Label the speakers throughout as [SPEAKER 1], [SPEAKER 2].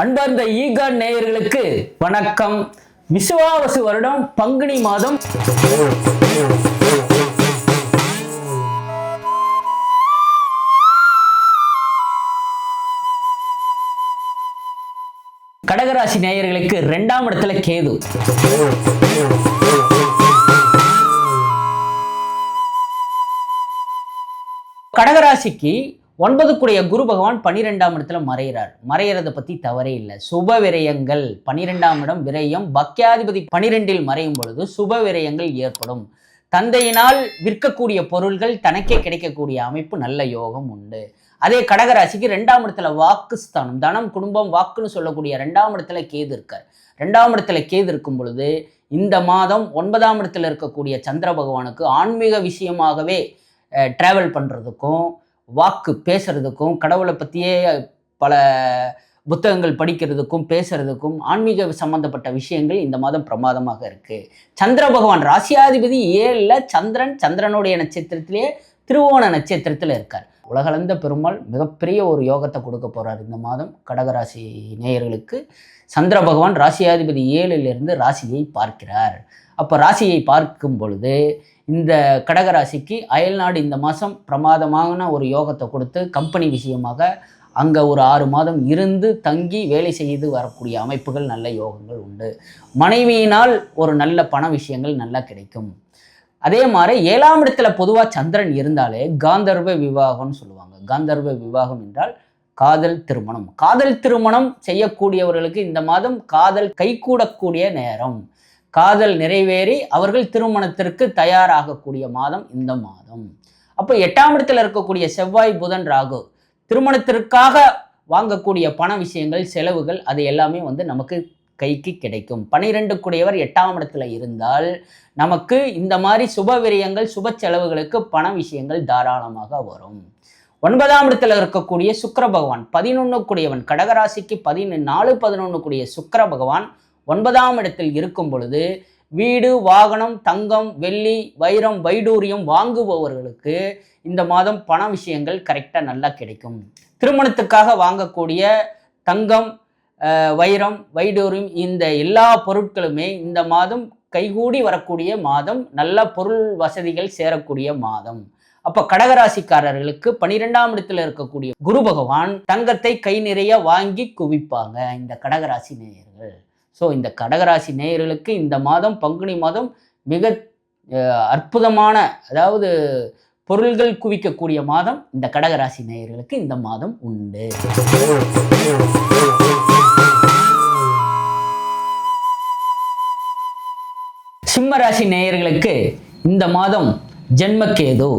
[SPEAKER 1] அன்பார்ந்த ஈகான் நேயர்களுக்கு வணக்கம். விசுவாவசு வருடம் பங்குனி மாதம் கடகராசி நேயர்களுக்கு 2ஆம் இடத்துல கேது. கடகராசிக்கு 9 குரு பகவான் 12ஆம் இடத்துல மறையறதை பத்தி தவறே இல்லை. சுப விரயங்கள் 12ஆம் இடம் விரயம், பக்யாதிபதி 12இல் மறையும் பொழுது சுப விரயங்கள் ஏற்படும். தந்தையினால் விற்கக்கூடிய பொருள்கள் தனக்கே கிடைக்கக்கூடிய அமைப்பு, நல்ல யோகம் உண்டு. அதே கடகராசிக்கு 2ஆம் இடத்துல வாக்குஸ்தானம், தனம் குடும்பம் வாக்குன்னு சொல்லக்கூடிய 2ஆம் இடத்துல கேது இருக்கார். 2ஆம் இடத்துல கேது இருக்கும் பொழுது இந்த மாதம் 9ஆம் இடத்துல இருக்கக்கூடிய சந்திர பகவானுக்கு ஆன்மீக விஷயமாகவே டிராவல் பண்ணுறதுக்கும், வாக்கு பேசுறதுக்கும், கடவுளை பற்றியே பல புத்தகங்கள் படிக்கிறதுக்கும் பேசுறதுக்கும் ஆன்மீக சம்பந்தப்பட்ட விஷயங்கள் இந்த மாதம் பிரமாதமாக இருக்கு. சந்திர பகவான் ராசியாதிபதி 7ல் சந்திரனுடைய நட்சத்திரத்திலேயே திருவோண நட்சத்திரத்தில் இருக்கார். உலகளந்த பெருமாள் மிகப்பெரிய ஒரு யோகத்தை கொடுக்க போறார் இந்த மாதம் கடகராசி நேயர்களுக்கு. சந்திர பகவான் ராசியாதிபதி 7லிருந்து ராசியை பார்க்கிறார். அப்போ ராசியை பார்க்கும் பொழுது இந்த கடகராசிக்கு அயல்நாடு இந்த மாதம் பிரமாதமான ஒரு யோகத்தை கொடுத்து கம்பெனி விஷயமாக அங்கே ஒரு 6 மாதம் இருந்து தங்கி வேலை செய்து வரக்கூடிய அமைப்புகள், நல்ல யோகங்கள் உண்டு. மனைவியினால் ஒரு நல்ல பண விஷயங்கள் நல்லா கிடைக்கும். அதே மாதிரி 7ஆம் இடத்துல பொதுவாக சந்திரன் இருந்தாலே காந்தர்வ விவாகம்னு சொல்லுவாங்க. காந்தர்வ விவாகம் என்றால் காதல் திருமணம். காதல் திருமணம் செய்யக்கூடியவர்களுக்கு இந்த மாதம் காதல் கைகூடக்கூடிய நேரம். காதல் நிறைவேறி அவர்கள் திருமணத்திற்கு தயாராகக்கூடிய மாதம் இந்த மாதம். அப்போ 8ஆம் இடத்துல இருக்கக்கூடிய செவ்வாய் புதன் ராகு திருமணத்திற்காக வாங்கக்கூடிய பண விஷயங்கள், செலவுகள், அது எல்லாமே நமக்கு கைக்கு கிடைக்கும். 12 கூடியவர் 8ஆம் இடத்துல இருந்தால் நமக்கு இந்த மாதிரி சுப விரயங்கள், சுப செலவுகளுக்கு பண விஷயங்கள் தாராளமாக வரும். 9ஆம் இடத்துல இருக்கக்கூடிய சுக்கிர பகவான் 11 கூடியவன், கடகராசிக்கு 4, 11 கூடிய சுக்கிர பகவான் 9ஆம் இடத்தில் இருக்கும் பொழுது வீடு, வாகனம், தங்கம், வெள்ளி, வைரம், வைடூரியம் வாங்குபவர்களுக்கு இந்த மாதம் பண விஷயங்கள் கரெக்டாக நல்லா கிடைக்கும். திருமணத்துக்காக வாங்கக்கூடிய தங்கம், வைரம், வைடூரியம் இந்த எல்லா பொருட்களுமே இந்த மாதம் கைகூடி வரக்கூடிய மாதம், நல்ல பொருள் வசதிகள் சேரக்கூடிய மாதம். அப்போ கடகராசிக்காரர்களுக்கு 12ஆம் இடத்துல இருக்கக்கூடிய குரு பகவான் தங்கத்தை கை நிறைய வாங்கி குவிப்பாங்க இந்த கடகராசி நேயர்கள். ஸோ இந்த கடகராசி நேயர்களுக்கு இந்த மாதம் பங்குனி மாதம் மிக அற்புதமான, அதாவது பொருள்கள் குவிக்கக்கூடிய மாதம் இந்த கடகராசி நேயர்களுக்கு இந்த மாதம் உண்டு. சிம்மராசி நேயர்களுக்கு இந்த மாதம் ஜென்மக்கேது.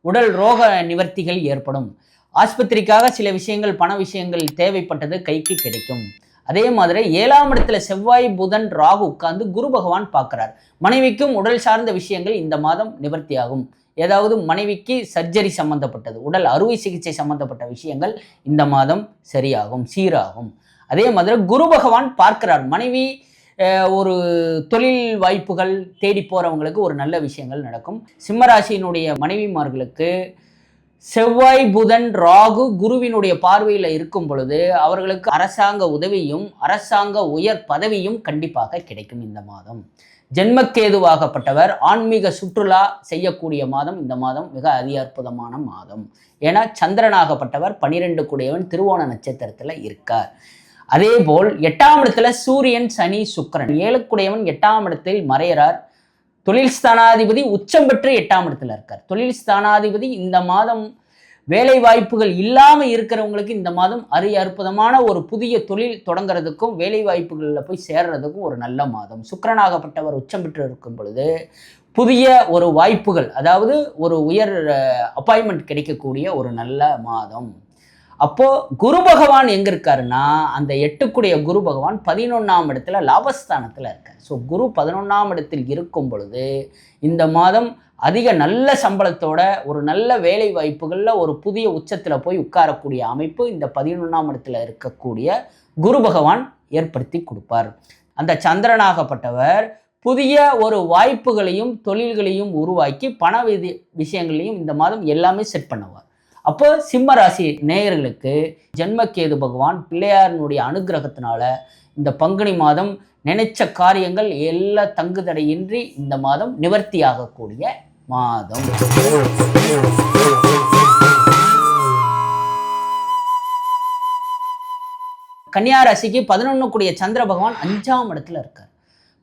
[SPEAKER 1] உடல் ரோக நிவர்த்திகள் ஏற்படும். ஆஸ்பத்திரிக்காக சில விஷயங்கள், பண விஷயங்கள் தேவைப்பட்டது கைக்கு கிடைக்கும். அதே மாதிரி 7ஆம் இடத்துல செவ்வாய் புதன் ராகு உட்கார்ந்து குரு பகவான் பார்க்கிறார். மனைவிக்கும் உடல் சார்ந்த விஷயங்கள் இந்த மாதம் நிவர்த்தி ஆகும். ஏதாவது மனைவிக்கு சர்ஜரி சம்பந்தப்பட்டது, உடல் அறுவை சிகிச்சை சம்பந்தப்பட்ட விஷயங்கள் இந்த மாதம் சரியாகும், சீராகும். அதே மாதிரி குரு பகவான் பார்க்கிறார். மனைவி ஒரு தொழில் வாய்ப்புகள் தேடி போறவங்களுக்கு ஒரு நல்ல விஷயங்கள் நடக்கும். சிம்மராசியினுடைய மனைவிமார்களுக்கு செவ்வாய் புதன் ராகு குருவினுடைய பார்வையில் இருக்கும் பொழுது அவர்களுக்கு அரசாங்க உதவியும் அரசாங்க உயர் பதவியும் கண்டிப்பாக கிடைக்கும் இந்த மாதம். ஜென்மக்கேதுவாகப்பட்டவர் ஆன்மீக சுற்றுலா செய்யக்கூடிய மாதம் இந்த மாதம் மிக அற்புதமான மாதம். ஏன்னா சந்திரனாகப்பட்டவர் 12 கூடியவன் திருவோண நட்சத்திரத்தில் இருக்கார். அதே போல் 8ஆம் இடத்துல சூரியன், சனி, சுக்கிரன் 7 கூடியவன் 8ஆம் இடத்தில் மறைகிறார். தொழில் ஸ்தானாதிபதி உச்சம் பெற்று 8ஆம் இடத்துல இருக்கார். தொழில் ஸ்தானாதிபதி இந்த மாதம் வேலை வாய்ப்புகள் இல்லாமல் இருக்கிறவங்களுக்கு இந்த மாதம் அற்புதமான ஒரு புதிய தொழில் தொடங்குறதுக்கும் வேலை வாய்ப்புகளில் போய் சேர்றதுக்கும் ஒரு நல்ல மாதம். சுக்கிரனாகப்பட்டவர் உச்சம் பெற்று இருக்கும் பொழுது புதிய ஒரு வாய்ப்புகள், அதாவது ஒரு உயர் அப்பாயின்மெண்ட் கிடைக்கக்கூடிய ஒரு நல்ல மாதம். அப்போ குரு பகவான் எங்க இருக்காருன்னா அந்த 8 கூடிய குரு பகவான் 11ஆம் இடத்துல லாபஸ்தானத்தில் இருக்கார். ஸோ குரு 11ஆம் இடத்தில் இருக்கும் பொழுது இந்த மாதம் அதிக நல்ல சம்பளத்தோட ஒரு நல்ல வேலை வாய்ப்புகளில் ஒரு புதிய உச்சத்தில் போய் உட்காரக்கூடிய அமைப்பு இந்த 11ஆம் இடத்துல இருக்கக்கூடிய குரு பகவான் ஏற்படுத்தி கொடுப்பார். அந்த சந்திரனாகப்பட்டவர் புதிய ஒரு வாய்ப்புகளையும் தொழில்களையும் உருவாக்கி பண விஷயங்களையும் இந்த மாதம் எல்லாமே செட் பண்ணுவார். அப்போ சிம்ம ராசி நேயர்களுக்கு ஜென்மகேது பகவான் பிள்ளையாரினுடைய அனுகிரகத்தினால இந்த பங்குனி மாதம் நினைச்ச காரியங்கள் எல்லா தங்குதடையின்றி இந்த மாதம் நிவர்த்தி ஆகக்கூடிய மாதம். கன்னியா ராசிக்கு 11 கூடிய சந்திர பகவான் 5ஆம் இடத்துல இருக்கார்.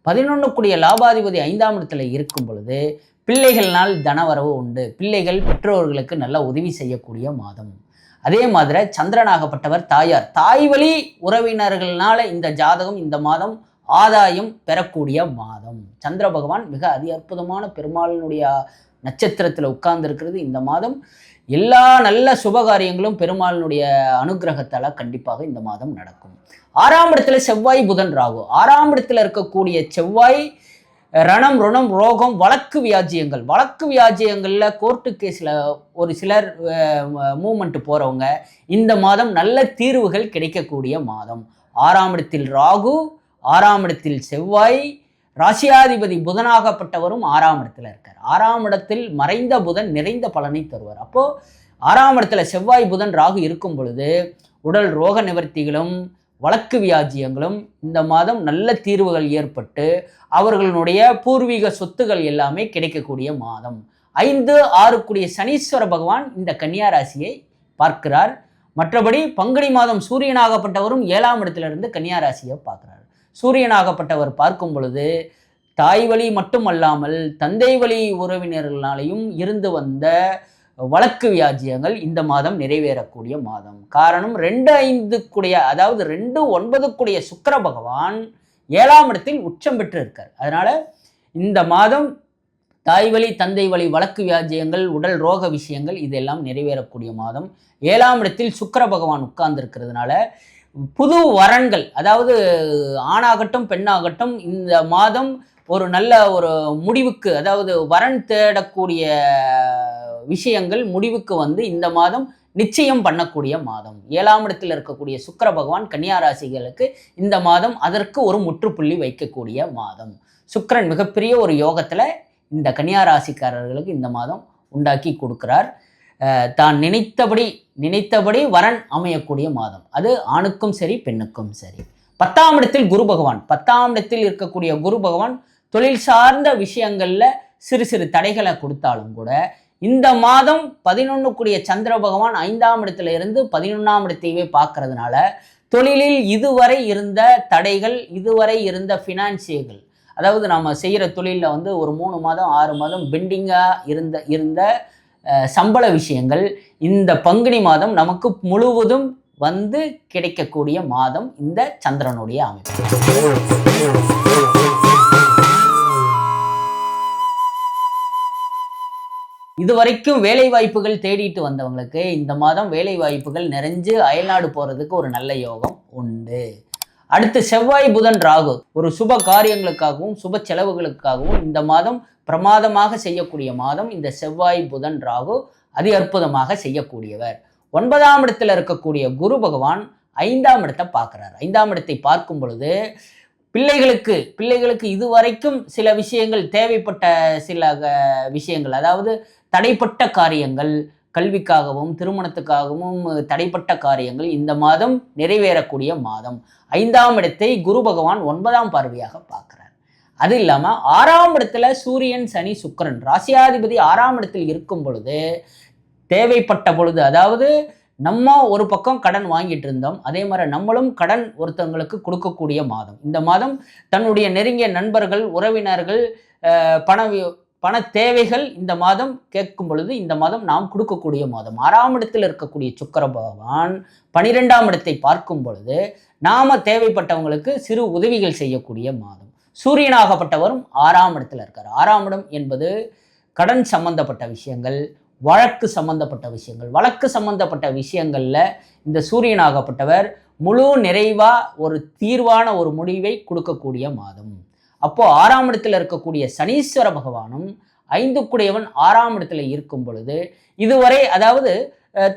[SPEAKER 1] 11 கூடிய லாபாதிபதி 5ஆம் இடத்துல இருக்கும் பொழுது பிள்ளைகள்னால் தனவரவு உண்டு. பிள்ளைகள் பெற்றோர்களுக்கு நல்ல உதவி செய்யக்கூடிய மாதம். அதே மாதிரி சந்திரனாகப்பட்டவர் தாய் வழி உறவினர்களால இந்த ஜாதகம் இந்த மாதம் ஆதாயம் பெறக்கூடிய மாதம். சந்திர பகவான் மிக அற்புதமான பெருமாளினுடைய நட்சத்திரத்தில் உட்கார்ந்து இருக்கிறது. இந்த மாதம் எல்லா நல்ல சுபகாரியங்களும் பெருமாளினுடைய அனுகிரகத்தால் கண்டிப்பாக இந்த மாதம் நடக்கும். 6ஆம் இடத்துல செவ்வாய் புதன் ராகு. 6ஆம் இடத்துல இருக்கக்கூடிய செவ்வாய் ரணம் ருணம் ரோகம் வழக்கு வியாஜியங்களில் கோர்ட்டு கேஸில் ஒரு சிலர் மூமெண்ட் போகிறவங்க இந்த மாதம் நல்ல தீர்வுகள் கிடைக்கக்கூடிய மாதம். 6ஆம் இடத்தில் ராகு, 6ஆம் இடத்தில் செவ்வாய், ராசியாதிபதி புதனாகப்பட்டவரும் 6ஆம் இடத்துல இருக்கார். 6ஆம் இடத்தில் மறைந்த புதன் நிறைந்த பலனை தருவார். அப்போது 6ஆம் இடத்துல செவ்வாய் புதன் ராகு இருக்கும் பொழுது உடல் ரோக நிவர்த்திகளும் வழக்கு வியாஜியங்களும் இந்த மாதம் நல்ல தீர்வுகள் ஏற்பட்டு அவர்களுடைய பூர்வீக சொத்துகள் எல்லாமே கிடைக்கக்கூடிய மாதம். 5-6 கூடிய சனீஸ்வர பகவான் இந்த கன்னியா ராசியை பார்க்கிறார். மற்றபடி பங்குனி மாதம் சூரியனாகப்பட்டவரும் 7ஆம் இடத்திலிருந்து கன்னியா ராசியை பார்க்கிறார். சூரியனாகப்பட்டவர் பார்க்கும் பொழுது தாய் வழி மட்டுமல்லாமல் தந்தை வழி உறவினர்களாலையும் இருந்து வந்த வழக்கு வியாஜியங்கள் இந்த மாதம் நிறைவேறக்கூடிய மாதம். காரணம் 2-5 கூடிய அதாவது 2-9 கூடிய சுக்கிர பகவான் 7ஆம் இடத்தில் உச்சம் பெற்று இருக்கார். அதனால இந்த மாதம் தாய் வழி தந்தை வழி வழக்கு வியாஜியங்கள் உடல் ரோக விஷயங்கள் இதெல்லாம் நிறைவேறக்கூடிய மாதம். 7ஆம் இடத்தில் சுக்கிர பகவான் உட்கார்ந்து இருக்கிறதுனால புது வரன்கள், அதாவது ஆணாகட்டும் பெண்ணாகட்டும் இந்த மாதம் ஒரு நல்ல ஒரு முடிவுக்கு, அதாவது வரன் தேடக்கூடிய விஷயங்கள் முடிவுக்கு வந்து இந்த மாதம் நிச்சயம் பண்ணக்கூடிய மாதம். 7ஆம் இடத்தில் இருக்கக்கூடிய சுக்கிர பகவான் கன்னியா ராசிகளுக்கு இந்த மாதம் அதற்கு ஒரு முற்றுப்புள்ளி வைக்கக்கூடிய மாதம். சுக்கிரன் மிகப்பெரிய ஒரு யோகத்தில் இந்த கன்னியா ராசிக்காரர்களுக்கு இந்த மாதம் உண்டாக்கி கொடுக்கிறார். தான் நினைத்தபடி வரன் அமையக்கூடிய மாதம். அது ஆணுக்கும் சரி பெண்ணுக்கும் சரி. 10ஆம் இடத்தில் குரு பகவான். 10ஆம் இடத்தில் இருக்கக்கூடிய குரு பகவான் தொழில் சார்ந்த விஷயங்களில் சிறு சிறு தடைகளை கொடுத்தாலும் கூட இந்த மாதம் 11 கூடிய சந்திர பகவான் 5ஆம் இடத்துல இருந்து 11ஆம் இடத்தையே பார்க்கறதுனால தொழிலில் இதுவரை இருந்த தடைகள், இதுவரை இருந்த ஃபினான்சியல்கள், அதாவது நம்ம செய்கிற தொழிலில் வந்து ஒரு 3 மாதம் 6 மாதம் பெண்டிங்காக இருந்த சம்பள விஷயங்கள் இந்த பங்குனி மாதம் நமக்கு முழுவதும் வந்து கிடைக்கக்கூடிய மாதம் இந்த சந்திரனுடைய அமைப்பு. இதுவரைக்கும் வேலை வாய்ப்புகள் தேடிட்டு வந்தவங்களுக்கு இந்த மாதம் வேலை வாய்ப்புகள் நிறைஞ்சு அயல்நாடு போகிறதுக்கு ஒரு நல்ல யோகம் உண்டு. அடுத்து செவ்வாய் புதன் ராகு ஒரு சுப காரியங்களுக்காகவும் சுப செலவுகளுக்காகவும் இந்த மாதம் பிரமாதமாக செய்யக்கூடிய மாதம். இந்த செவ்வாய் புதன் ராகு அற்புதமாக செய்யக்கூடியவர். 9ஆம் இடத்துல இருக்கக்கூடிய குரு பகவான் 5ஆம் இடத்தை பார்க்குறார். 5ஆம் இடத்தை பார்க்கும் பொழுது பிள்ளைகளுக்கு இதுவரைக்கும் சில விஷயங்கள் தேவைப்பட்ட சில விஷயங்கள், அதாவது தடைப்பட்ட காரியங்கள், கல்விக்காகவும் திருமணத்துக்காகவும் தடைப்பட்ட காரியங்கள் இந்த மாதம் நிறைவேறக்கூடிய மாதம். 5ஆம் இடத்தை குரு பகவான் 9ஆம் பார்வையாக பார்க்கிறார். அது இல்லாமல் 6ஆம் இடத்துல சூரியன் சனி சுக்கிரன் ராசியாதிபதி 6ஆம் இடத்தில் இருக்கும் பொழுது தேவைப்பட்ட பொழுது, அதாவது நம்ம ஒரு பக்கம் கடன் வாங்கிட்டு இருந்தோம், அதே மாதிரி நம்மளும் கடன் ஒருத்தவங்களுக்கு கொடுக்கக்கூடிய மாதம். இந்த மாதம் தன்னுடைய நெருங்கிய நண்பர்கள் உறவினர்கள் பண தேவைகள் இந்த மாதம் கேட்கும் பொழுது இந்த மாதம் நாம் கொடுக்கக்கூடிய மாதம். 6ஆம் இடத்தில் இருக்கக்கூடிய சுக்கிர பகவான் 12ஆம் இடத்தை பார்க்கும் பொழுது நாம தேவைப்பட்டவங்களுக்கு சிறு உதவிகள் செய்யக்கூடிய மாதம். சூரியனாகப்பட்டவரும் 6ஆம் இடத்துல இருக்கார். 6ஆம் இடம் என்பது கடன் சம்பந்தப்பட்ட விஷயங்கள், வழக்கு சம்பந்தப்பட்ட விஷயங்கள்ல இந்த சூரியனாகப்பட்டவர் முழு நிறைவா ஒரு தீர்வான ஒரு முடிவை கொடுக்கக்கூடிய மாதம். அப்போ 6ஆம் இடத்துல இருக்கக்கூடிய சனீஸ்வர பகவானும் 5 கூடையவன் 6ஆம் இடத்துல இருக்கும் பொழுது இதுவரை, அதாவது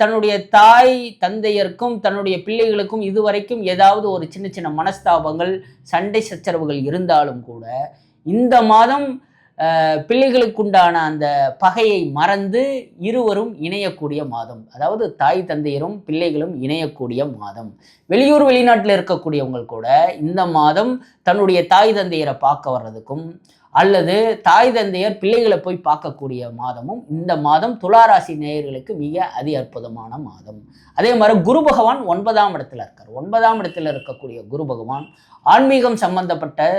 [SPEAKER 1] தன்னுடைய தாய் தந்தையருக்கும் தன்னுடைய பிள்ளைகளுக்கும் இதுவரைக்கும் ஏதாவது ஒரு சின்ன சின்ன மனஸ்தாபங்கள் சண்டை சச்சரவுகள் இருந்தாலும் கூட இந்த மாதம் பிள்ளைகளுக்குண்டான அந்த பகையை மறந்து இருவரும் இணையக்கூடிய மாதம். அதாவது தாய் தந்தையரும் பிள்ளைகளும் இணையக்கூடிய மாதம். வெளியூர் வெளிநாட்டில் இருக்கக்கூடியவங்க கூட இந்த மாதம் தன்னுடைய தாய் தந்தையரை பார்க்க வர்றதுக்கும் அல்லது தாய் தந்தையர் பிள்ளைகளை போய் பார்க்கக்கூடிய மாதமும் இந்த மாதம் துளாராசி நேயர்களுக்கு மிக அதி அற்புதமான மாதம். அதே மாதிரி குரு பகவான் 9ஆம் இடத்துல இருக்கார். 9ஆம் இடத்துல இருக்கக்கூடிய குரு பகவான் ஆன்மீகம் சம்பந்தப்பட்ட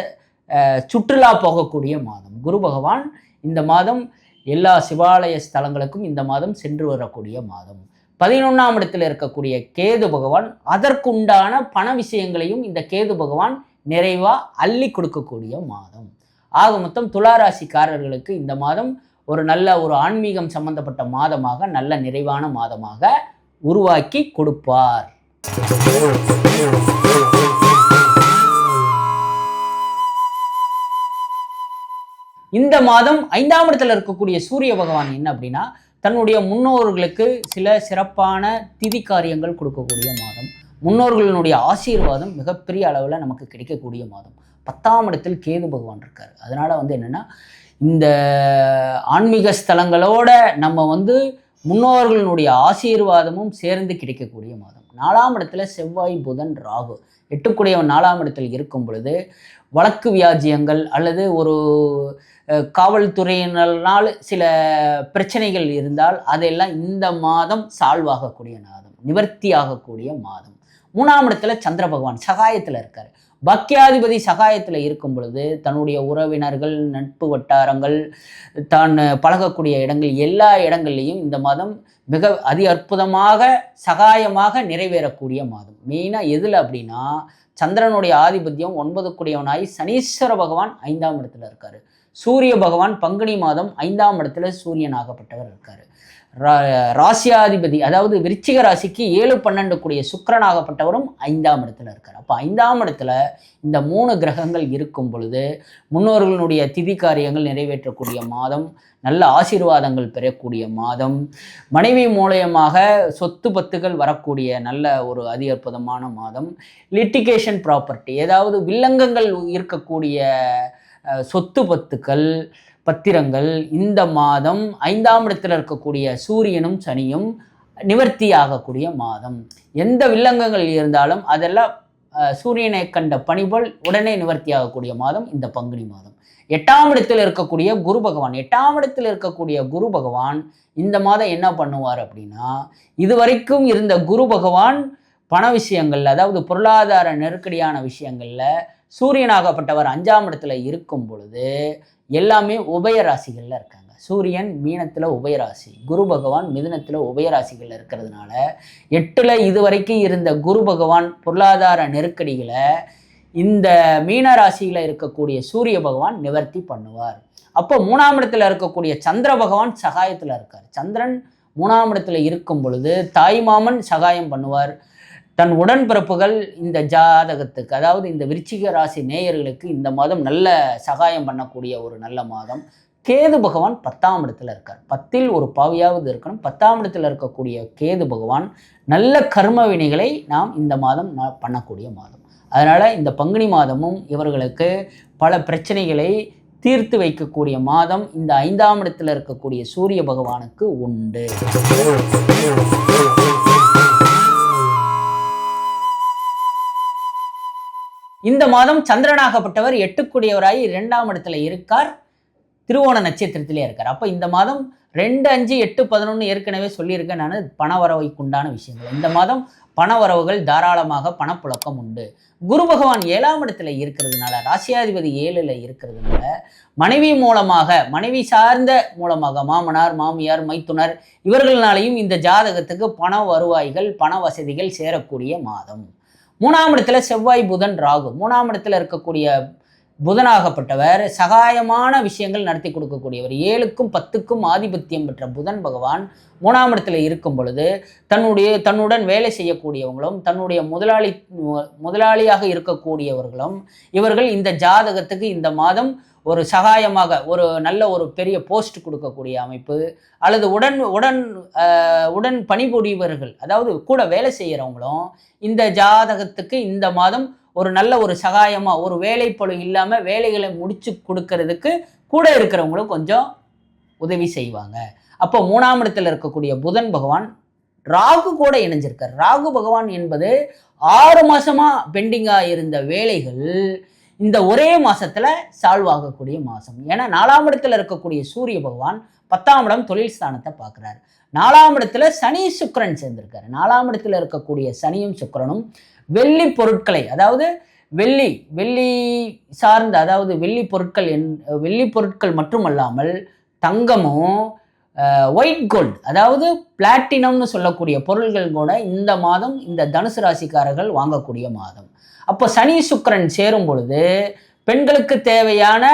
[SPEAKER 1] சுற்றுலா போகக்கூடிய மாதம். குரு பகவான் இந்த மாதம் எல்லா சிவாலய ஸ்தலங்களுக்கும் இந்த மாதம் சென்று வரக்கூடிய மாதம். 11ஆம் இடத்துல இருக்கக்கூடிய கேது பகவான் அதற்குண்டான பண விஷயங்களையும் இந்த கேது பகவான் நிறைவா அள்ளி கொடுக்கக்கூடிய மாதம். ஆக மொத்தம் துளாராசிக்காரர்களுக்கு இந்த மாதம் ஒரு நல்ல ஒரு ஆன்மீகம் சம்பந்தப்பட்ட மாதமாக, நல்ல நிறைவான மாதமாக உருவாக்கி கொடுப்பார். இந்த மாதம் 5ஆம் இடத்துல இருக்கக்கூடிய சூரிய பகவான் என்ன அப்படின்னா, தன்னுடைய முன்னோர்களுக்கு சில சிறப்பான திதி காரியங்கள் கொடுக்கக்கூடிய மாதம். முன்னோர்களினுடைய ஆசீர்வாதம் மிகப்பெரிய அளவில் நமக்கு கிடைக்கக்கூடிய மாதம். 10ஆம் இடத்தில் கேது பகவான் இருக்கார். அதனால என்னன்னா, இந்த ஆன்மீக ஸ்தலங்களோட நம்ம முன்னோர்களுடைய ஆசீர்வாதமும் சேர்ந்து கிடைக்கக்கூடிய மாதம். 4ஆம் இடத்துல செவ்வாய் புதன் ராகு 8க்குடையவன் 4ஆம் இடத்தில் இருக்கும் பொழுது வழக்கு வியாஜியங்கள் அல்லது ஒரு காவல்துறையினால் சில பிரச்சனைகள் இருந்தால் அதெல்லாம் இந்த மாதம் சால்வ் ஆகக்கூடிய மாதம், நிவர்த்தி ஆகக்கூடிய மாதம். 3ஆம் இடத்துல சந்திர பகவான் சகாயத்தில் இருக்கார். பக்யாதிபதி சகாயத்தில் இருக்கும் பொழுது தன்னுடைய உறவினர்கள், நட்பு வட்டாரங்கள், தான் பழகக்கூடிய இடங்கள் எல்லா இடங்கள்லையும் இந்த மாதம் மிக அதி அற்புதமாக சகாயமாக நிறைவேறக்கூடிய மாதம். மெயினாக எதில் அப்படின்னா, சந்திரனுடைய ஆதிபத்தியம் 9க்குடையவனாய் சனீஸ்வர பகவான் 5ஆம் இடத்துல இருக்காரு. சூரிய பகவான் பங்குனி மாதம் 5ஆம் இடத்துல சூரியன் ஆகப்பட்டவர் இருக்காரு. ராசியாதிபதி அதாவது விருச்சிக ராசிக்கு 7-12 கூடிய சுக்கிரனாகப்பட்டவரும் 5ஆம் இடத்துல இருக்கார். அப்போ 5ஆம் இடத்துல இந்த 3 கிரகங்கள் இருக்கும் பொழுது முன்னோர்களுடைய திதி காரியங்கள் நிறைவேற்றக்கூடிய மாதம், நல்ல ஆசீர்வாதங்கள் பெறக்கூடிய மாதம், மனைவி மூலயமாக சொத்து பத்துகள் வரக்கூடிய நல்ல ஒரு அதி அற்புதமான மாதம். லிட்டிகேஷன் ப்ராப்பர்ட்டி ஏதாவது வில்லங்கங்கள் இருக்கக்கூடிய சொத்து பத்துக்கள் பத்திரங்கள் இந்த மாதம் 5ஆம் இடத்தில் இருக்கக்கூடிய சூரியனும் சனியும் நிவர்த்தி ஆகக்கூடிய மாதம். எந்த வில்லங்கங்கள் இருந்தாலும் அதெல்லாம் சூரியனை கண்ட பணிபோல் உடனே நிவர்த்தி ஆகக்கூடிய மாதம் இந்த பங்குனி மாதம். 8ஆம் இடத்தில் இருக்கக்கூடிய குரு பகவான் 8ஆம் இடத்தில் இருக்கக்கூடிய குரு பகவான் இந்த மாதம் என்ன பண்ணுவார் அப்படின்னா, இதுவரைக்கும் இருந்த குரு பகவான் பண விஷயங்கள் அதாவது பொருளாதார நெருக்கடியான விஷயங்கள்ல சூரியனாகப்பட்டவர் 5ஆம் இடத்துல இருக்கும் பொழுது எல்லாமே உபயராசிகளில் இருக்காங்க. சூரியன் மீனத்தில் உபயராசி, குரு பகவான் மிதுனத்தில் உபயராசிகளில் இருக்கிறதுனால 8ல் இதுவரைக்கும் இருந்த குரு பகவான் பொருளாதார நெருக்கடிகளை இந்த மீனராசியில் இருக்கக்கூடிய சூரிய பகவான் நிவர்த்தி பண்ணுவார். அப்போ 3ஆம் இடத்துல இருக்கக்கூடிய சந்திர பகவான் சகாயத்தில் இருக்கார். சந்திரன் 3ஆம் இடத்துல இருக்கும் பொழுது தாய் மாமன் சகாயம் பண்ணுவார். தன் உடன்பிறப்புகள் இந்த ஜாதகத்துக்கு அதாவது இந்த விருச்சிக ராசி நேயர்களுக்கு இந்த மாதம் நல்ல சகாயம் பண்ணக்கூடிய ஒரு நல்ல மாதம். கேது பகவான் 10ஆம் இடத்துல இருக்கார். 10ல் ஒரு பாவியாவது இருக்கணும். 10ஆம் இடத்துல இருக்கக்கூடிய கேது பகவான் நல்ல கர்ம வினைகளை நாம் இந்த மாதம் பண்ணக்கூடிய மாதம். அதனால் இந்த பங்குனி மாதமும் இவர்களுக்கு பல பிரச்சனைகளை தீர்த்து வைக்கக்கூடிய மாதம் இந்த 5ஆம் இடத்துல இருக்கக்கூடிய சூரிய பகவானுக்கு உண்டு. இந்த மாதம் சந்திரனாகப்பட்டவர் 8க்குடையவராய் 2ஆம் இடத்துல இருக்கார். திருவோண நட்சத்திரத்திலே இருக்கார். அப்போ இந்த மாதம் 2, 5, 8, 11 ஏற்கனவே சொல்லியிருக்கேன் நான் பணவரவைக்குண்டான விஷயங்கள். இந்த மாதம் பணவரவுகள் தாராளமாக பணப்புழக்கம் உண்டு. குரு பகவான் 7ஆம் இடத்துல இருக்கிறதுனால, ராசியாதிபதி 7ல் இருக்கிறதுனால மனைவி மூலமாக, மனைவி சார்ந்த மூலமாக மாமனார், மாமியார், மைத்துனர் இவர்களாலையும் இந்த ஜாதகத்துக்கு பண வருவாய்கள், பண வசதிகள் சேரக்கூடிய மாதம். 3ஆம் இடத்துல செவ்வாய் புதன் ராகு. 3ஆம் இடத்துல இருக்கக்கூடிய புதனாகப்பட்டவர் சகாயமான விஷயங்கள் நடத்தி கொடுக்கக்கூடியவர். 7க்கும் 10க்கும் ஆதிபத்தியம் பெற்ற புதன் பகவான் 3ஆம் இடத்துல இருக்கும் பொழுது தன்னுடன் வேலை செய்யக்கூடியவங்களும் தன்னுடைய முதலாளியாக இருக்கக்கூடியவர்களும் இவர்கள் இந்த ஜாதகத்துக்கு இந்த மாதம் ஒரு சகாயமாக ஒரு நல்ல ஒரு பெரிய போஸ்ட் கொடுக்கக்கூடிய அமைப்பு அல்லது உடன் பணிபுரிவர்கள் அதாவது கூட வேலை செய்கிறவங்களும் இந்த ஜாதகத்துக்கு இந்த மாதம் ஒரு நல்ல ஒரு சகாயமாக ஒரு வேலைப்பளு இல்லாமல் வேலைகளை முடிச்சு கொடுக்கறதுக்கு கூட இருக்கிறவங்களும் கொஞ்சம் உதவி செய்வாங்க. அப்போ 3ஆம் இடத்துல இருக்கக்கூடிய புதன் பகவான் ராகு கூட இணைஞ்சிருக்கார். ராகு பகவான் என்பது 6 மாசமா பெண்டிங்கா இருந்த வேலைகள் இந்த ஒரே மாசத்துல சால்வ் ஆகக்கூடிய மாசம். ஏன்னா 4ஆம் இடத்துல இருக்கக்கூடிய சூரிய பகவான் 10ஆம் இடம் தொழில் ஸ்தானத்தை பார்க்கிறார். 4ஆம் இடத்துல சனி சுக்கிரன் சேர்ந்திருக்காரு. 4ஆம் இடத்துல இருக்கக்கூடிய சனியும் சுக்கிரனும் வெள்ளி பொருட்களை, அதாவது வெள்ளி சார்ந்த, அதாவது வெள்ளி பொருட்கள் மட்டுமல்லாமல் தங்கமும் ஒயிட் கோல்டு, அதாவது பிளாட்டினம்னு சொல்லக்கூடிய பொருள்கள் கூட இந்த மாதம் இந்த தனுசு ராசிக்காரர்கள் வாங்கக்கூடிய மாதம். அப்போ சனி சுக்கிரன் சேரும் பொழுது பெண்களுக்கு தேவையான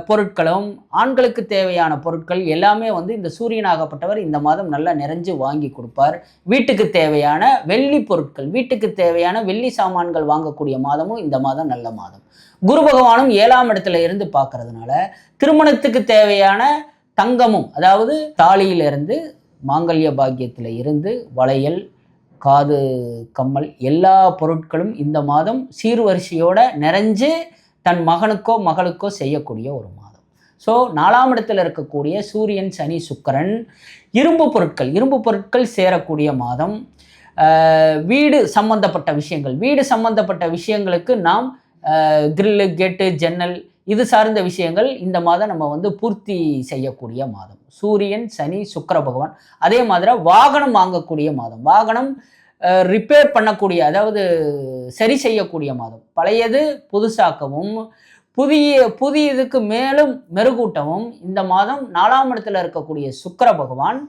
[SPEAKER 1] பொருட்களும் ஆண்களுக்கு தேவையான பொருட்கள் எல்லாமே வந்து இந்த சூரியனாகப்பட்டவர் இந்த மாதம் நல்லா நிறைஞ்சு வாங்கி கொடுப்பார். வீட்டுக்கு தேவையான வெள்ளி பொருட்கள், வீட்டுக்கு தேவையான வெள்ளி சாமான்கள் வாங்கக்கூடிய மாதமும் இந்த மாதம் நல்ல மாதம். குரு பகவானும் 7ஆம் இடத்துல இருந்து பார்க்கறதுனால திருமணத்துக்கு தேவையான தங்கமும், அதாவது தாலியிலிருந்து மாங்கல்ய பாக்கியத்தில் இருந்து வளையல், காது கம்மல், எல்லா பொருட்களும் இந்த மாதம் சீர்வரிசையோட நிறைஞ்சு தன் மகனுக்கோ மகளுக்கோ செய்யக்கூடிய ஒரு மாதம். ஸோ 4ஆம் இடத்துல இருக்கக்கூடிய சூரியன் சனி சுக்கிரன் இரும்பு பொருட்கள் சேரக்கூடிய மாதம். வீடு சம்பந்தப்பட்ட விஷயங்களுக்கு நாம் கிரில்லு, கேட்டு, ஜன்னல் இது சார்ந்த விஷயங்கள் இந்த மாதம் நம்ம வந்து பூர்த்தி செய்யக்கூடிய மாதம். சூரியன் சனி சுக்கிர பகவான். அதே மாதிரி வாகனம் வாங்கக்கூடிய மாதம், வாகனம் ரிப்பேர் பண்ணக்கூடிய, அதாவது சரி செய்யக்கூடிய மாதம். பழையது புதுசாக்கவும் புதியதுக்கு மேலும் மெருகூட்டவும் இந்த மாதம் 4ஆம் இடத்துல இருக்கக்கூடிய சுக்கிர பகவான்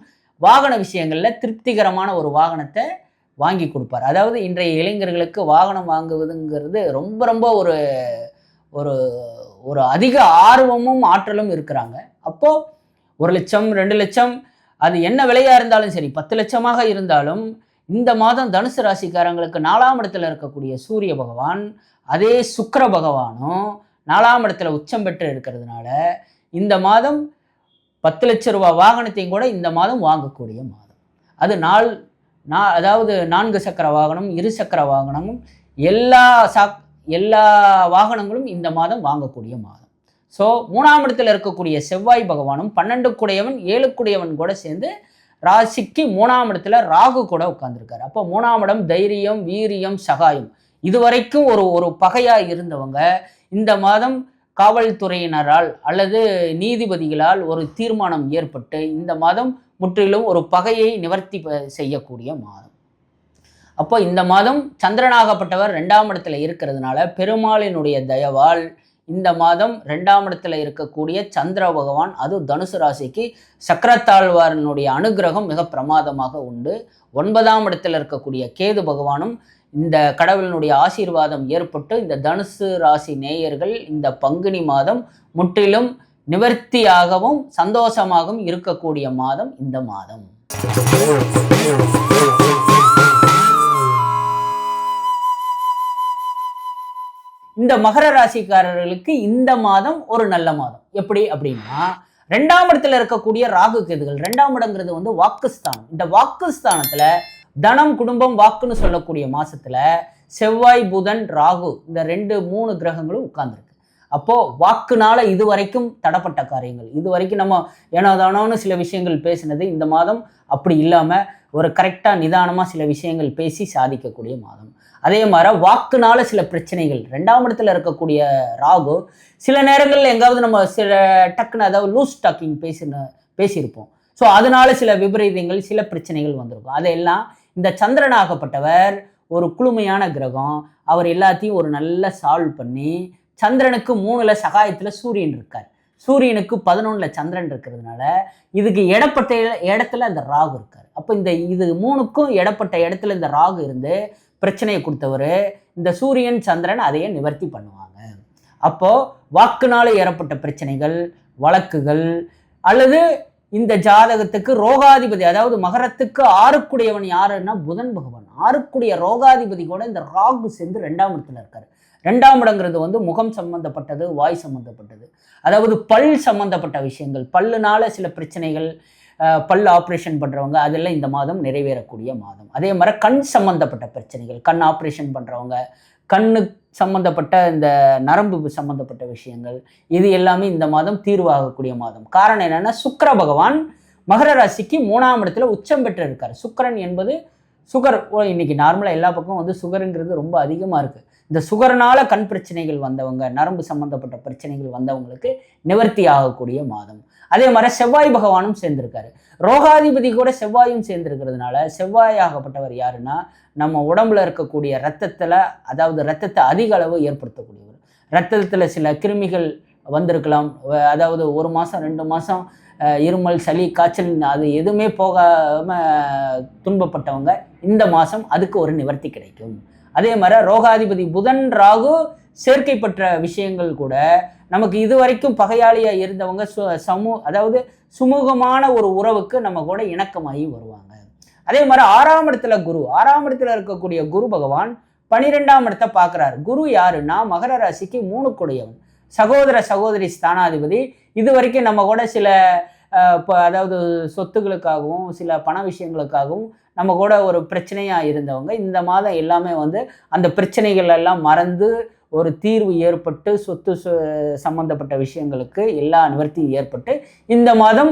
[SPEAKER 1] வாகன விஷயங்களில் திருப்திகரமான ஒரு வாகனத்தை வாங்கி கொடுப்பார். அதாவது இன்றைய இளைஞர்களுக்கு வாகனம் வாங்குவதுங்கிறது ரொம்ப ரொம்ப ஒரு ஒரு ஒரு அதிக ஆர்வமும் ஆற்றலும் இருக்கிறாங்க. அப்போது 1 லட்சம் 2 லட்சம் அது என்ன விலையாக இருந்தாலும் சரி, 10 லட்சமாக இருந்தாலும் இந்த மாதம் தனுசு ராசிக்காரங்களுக்கு 4ஆம் இடத்துல இருக்கக்கூடிய சூரிய பகவான் அதே சுக்கிர பகவானும் 4ஆம் இடத்துல உச்சம் பெற்று இருக்கிறதுனால இந்த மாதம் 10 லட்ச ரூபாய் வாகனத்தையும் கூட இந்த மாதம் வாங்கக்கூடிய மாதம். அது அதாவது 4 சக்கர வாகனம், 2 சக்கர வாகனமும் எல்லா வாகனங்களும் இந்த மாதம் வாங்கக்கூடிய மாதம். ஸோ 3ஆம் இடத்துல இருக்கக்கூடிய செவ்வாய் பகவானும் 12 கூடையவன் 7 கூடையவன் கூட சேர்ந்து ராசிக்கு 3ஆம் இடத்துல ராகு கூட உட்கார்ந்துருக்காரு. அப்போ 3ஆம் இடம் தைரியம், வீரியம், சகாயம், இதுவரைக்கும் ஒரு பகையா இருந்தவங்க இந்த மாதம் காவல்துறையினரால் அல்லது நீதிபதிகளால் ஒரு தீர்மானம் ஏற்பட்டு இந்த மாதம் முற்றிலும் ஒரு பகையை நிவர்த்தி செய்யக்கூடிய மாதம். அப்போ இந்த மாதம் சந்திரனாகப்பட்டவர் 2ஆம் இடத்துல இருக்கிறதுனால பெருமாளினுடைய தயவால் இந்த மாதம் 2ஆம் இடத்துல இருக்கக்கூடிய சந்திர பகவான், அது தனுசு ராசிக்கு சக்கரத்தாழ்வாரனுடைய அனுகிரகம் மிக பிரமாதமாக உண்டு. 9ஆம் இடத்துல இருக்கக்கூடிய கேது பகவானும் இந்த கடவுளினுடைய ஆசீர்வாதம் ஏற்பட்டு இந்த தனுசு ராசி நேயர்கள் இந்த பங்குனி மாதம் முற்றிலும் நிவர்த்தியாகவும் சந்தோஷமாகவும் இருக்கக்கூடிய மாதம் இந்த மாதம். இந்த மகர ராசிக்காரர்களுக்கு இந்த மாதம் ஒரு நல்ல மாதம். எப்படி அப்படின்னா, 2ஆம் இடத்துல இருக்கக்கூடிய ராகு கேதுகள், 2ஆம் இடங்கிறது வந்து வாக்குஸ்தானம். இந்த வாக்குஸ்தானத்துல தனம், குடும்பம், வாக்குன்னு சொல்லக்கூடிய மாசத்துல செவ்வாய், புதன், ராகு இந்த 2-3 கிரகங்களும் உட்கார்ந்துருக்கு. அப்போ வாக்குனால இதுவரைக்கும் தடப்பட்ட காரியங்கள், இதுவரைக்கும் நம்ம ஏனோதானோன்னு சில விஷயங்கள் பேசினது இந்த மாதம் அப்படி இல்லாம ஒரு கரெக்டா நிதானமா சில விஷயங்கள் பேசி சாதிக்கக்கூடிய மாதம். அதே மாதிரி வாக்குனால சில பிரச்சனைகள், 2ஆம் இடத்துல இருக்கக்கூடிய ராகு சில நேரங்களில் எங்காவது நம்ம சில டக்குன்னு, அதாவது லூஸ் டாக்கிங் பேசியிருப்போம். ஸோ அதனால சில விபரீதங்கள், சில பிரச்சனைகள் வந்திருக்கும். அதையெல்லாம் இந்த சந்திரனாகப்பட்டவர் ஒரு குளுமையான கிரகம், அவர் எல்லாத்தையும் ஒரு நல்ல சால்வ் பண்ணி, சந்திரனுக்கு 3ல் சகாயத்தில் சூரியன் இருக்கார், சூரியனுக்கு 11ல் சந்திரன் இருக்கிறதுனால இதுக்கு இடப்பட்ட இடத்துல அந்த ராகு இருக்கார். அப்போ இது 3க்கும் இடப்பட்ட இடத்துல இந்த ராகு இருந்து பிரச்சனையை கொடுத்தவர் இந்த சூரியன் சந்திரன் அதையே நிவர்த்தி பண்ணுவாங்க. அப்போது வாக்குனால ஏற்பட்ட பிரச்சனைகள், வழக்குகள், அல்லது இந்த ஜாதகத்துக்கு ரோகாதிபதி, அதாவது மகரத்துக்கு 6க்குடையவன் யாருன்னா புதன் பகவான், 6க்குடைய ரோகாதிபதி கூட இந்த ராகு சேர்ந்து 2ஆம் இடத்துல இருக்காரு. 2ஆம் இடங்கிறது வந்து முகம் சம்பந்தப்பட்டது, வாய் சம்பந்தப்பட்டது, அதாவது பல் சம்பந்தப்பட்ட விஷயங்கள், பல்லுனால சில பிரச்சனைகள், பல் ஆப்ரேஷன் பண்ணுறவங்க அதெல்லாம் இந்த மாதம் நிறைவேறக்கூடிய மாதம். அதே மாதிரி கண் சம்பந்தப்பட்ட பிரச்சனைகள், கண் ஆப்ரேஷன் பண்ணுறவங்க, கண்ணு சம்பந்தப்பட்ட இந்த நரம்பு சம்பந்தப்பட்ட விஷயங்கள், இது எல்லாமே இந்த மாதம் தீர்வாகக்கூடிய மாதம். காரணம் என்னன்னா, சுக்கிர பகவான் மகர ராசிக்கு 3ஆம் இடத்துல உச்சம் பெற்று இருக்கார். சுக்கிரன் என்பது சுகர். இன்னைக்கு நார்மலாக எல்லா பக்கமும் வந்து சுகருங்கிறது ரொம்ப அதிகமாக இருக்குது. இந்த சுகர்னால கண் பிரச்சனைகள் வந்தவங்க, நரம்பு சம்பந்தப்பட்ட பிரச்சனைகள் வந்தவங்களுக்கு நிவர்த்தி ஆகக்கூடிய மாதம். அதே மாதிரி செவ்வாய் பகவானும் சேர்ந்திருக்காரு. ரோகாதிபதி கூட செவ்வாயும் சேர்ந்திருக்கிறதுனால, செவ்வாய் ஆகப்பட்டவர் யாருன்னா, நம்ம உடம்புல இருக்கக்கூடிய ரத்தத்தில், அதாவது ரத்தத்தை அதிக அளவு ஏற்படுத்தக்கூடியவர். ரத்தத்தில் சில கிருமிகள் வந்திருக்கலாம். அதாவது 1 மாதம் 2 மாதம் இருமல், சளி, காய்ச்சல் அது எதுவுமே போகாமல் துன்பப்பட்டவங்க இந்த மாதம் அதுக்கு ஒரு நிவர்த்தி கிடைக்கும். அதே மாதிரி ரோகாதிபதி புதன் ராகு சேர்க்கைப்பட்ட விஷயங்கள் கூட நமக்கு இதுவரைக்கும் பகையாளியாக இருந்தவங்க அதாவது சுமூகமான ஒரு உறவுக்கு நம்ம கூட இணக்கமாகி வருவாங்க. அதே மாதிரி 6ஆம் இடத்துல குரு, 6ஆம் இடத்துல இருக்கக்கூடிய குரு பகவான் 12ஆம் இடத்தை பார்க்குறாரு. குரு யாருன்னா மகர ராசிக்கு 3 சகோதர சகோதரி ஸ்தானாதிபதி. இது வரைக்கும் நம்ம கூட சில அதாவது சொத்துக்களுக்காகவும் சில பண விஷயங்களுக்காகவும் நம்ம கூட ஒரு பிரச்சனையாக இருந்தவங்க இந்த மாதம் எல்லாமே வந்து அந்த பிரச்சனைகள் எல்லாம் மறந்து ஒரு தீர்வு ஏற்பட்டு சொத்து சம்பந்தப்பட்ட விஷயங்களுக்கு எல்லா நிவர்த்தியும் ஏற்பட்டு இந்த மாதம்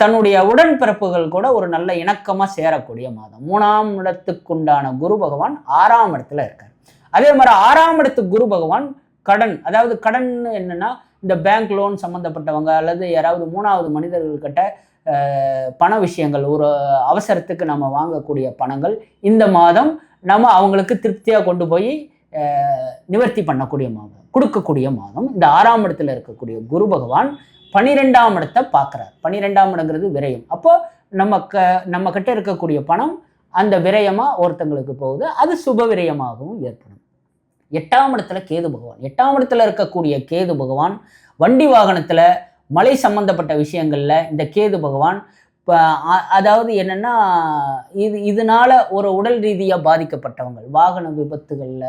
[SPEAKER 1] தன்னுடைய உடன்பிறப்புகள் கூட ஒரு நல்ல இணக்கமாக சேரக்கூடிய மாதம். 3ஆம் இடத்துக்குண்டான குரு பகவான் 6ஆம் இடத்துல இருக்கார். அதே மாதிரி 6ஆம் இடத்துக்கு குரு பகவான் கடன், அதாவது கடன் என்னன்னா இந்த பேங்க் லோன் சம்மந்தப்பட்டவங்க அல்லது யாராவது 3வது மனிதர்கள்கிட்ட பண விஷயங்கள், ஒரு அவசரத்துக்கு நம்ம வாங்கக்கூடிய பணங்கள் இந்த மாதம் நம்ம அவங்களுக்கு திருப்தியாக கொண்டு போய் நிவர்த்தி பண்ணக்கூடிய மாதம், கொடுக்கக்கூடிய மாதம். இந்த 6ஆம் இடத்துல இருக்கக்கூடிய குரு பகவான் 12ஆம் இடத்தை பார்க்குறார். 12ஆம் இடங்கிறது விரயம். அப்போ நம்ம கிட்ட இருக்கக்கூடிய பணம் அந்த விரயமாக ஒருத்தங்களுக்கு போகுது, அது சுப விரயமாகவும் ஏற்படும். 8ஆம் இடத்துல கேது பகவான், 8ஆம் இடத்துல இருக்கக்கூடிய கேது பகவான் வண்டி வாகனத்தில் மழை சம்பந்தப்பட்ட விஷயங்களில் இந்த கேது பகவான் அதாவது என்னென்னா இதனால ஒரு உடல் ரீதியாக பாதிக்கப்பட்டவங்க, வாகன விபத்துகளில்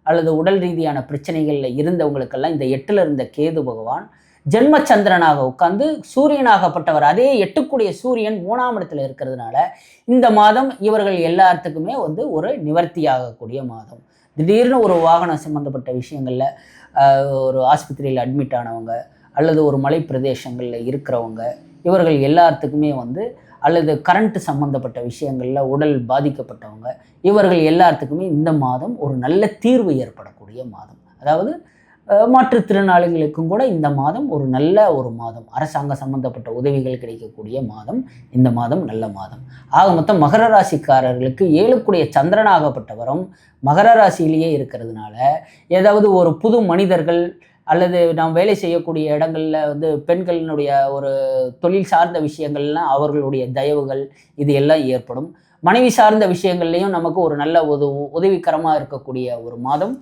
[SPEAKER 1] அல்லது உடல் ரீதியான பிரச்சனைகளில் இருந்தவங்களுக்கெல்லாம் இந்த 8ல் இருந்த கேது பகவான் ஜென்மச்சந்திரனாக உட்கார்ந்து சூரியனாகப்பட்டவர், அதே 8க்குடைய சூரியன் 3ஆம் இடத்துல இருக்கிறதுனால இந்த மாதம் இவர்கள் எல்லாத்துக்குமே வந்து ஒரு நிவர்த்தி ஆகக்கூடிய மாதம். திடீர்னு ஒரு வாகனம் சம்மந்தப்பட்ட விஷயங்களில் ஒரு ஆஸ்பத்திரியில் அட்மிட் ஆனவங்க அல்லது ஒரு மலை பிரதேசங்களில் இருக்கிறவங்க இவர்கள் எல்லாத்துக்குமே வந்து, அல்லது கரண்ட் சம்மந்தப்பட்ட விஷயங்களில் உடல் பாதிக்கப்பட்டவங்க இவர்கள் எல்லாத்துக்குமே இந்த மாதம் ஒரு நல்ல தீர்வு ஏற்படக்கூடிய மாதம். அதாவது மாற்றுத்திறனாளிகளுக்கும் கூட இந்த மாதம் ஒரு நல்ல ஒரு மாதம், அரசாங்க சம்பந்தப்பட்ட உதவிகள் கிடைக்கக்கூடிய மாதம். இந்த மாதம் நல்ல மாதம். ஆக மொத்தம் மகர ராசிக்காரர்களுக்கு 7க்குடைய சந்திரனாகப்பட்டவரும் மகர ராசியிலேயே இருக்கிறதுனால ஏதாவது ஒரு புது மனிதர்கள் அல்லது நாம் வேலை செய்யக்கூடிய இடங்களில் வந்து பெண்களினுடைய ஒரு தொழில் சார்ந்த விஷயங்கள்லாம் அவர்களுடைய தயவுகள் இது எல்லாம் ஏற்படும். மனைவி சார்ந்த விஷயங்கள்லையும் நமக்கு ஒரு நல்ல உதவிகரமாக இருக்கக்கூடிய ஒரு மாதம்.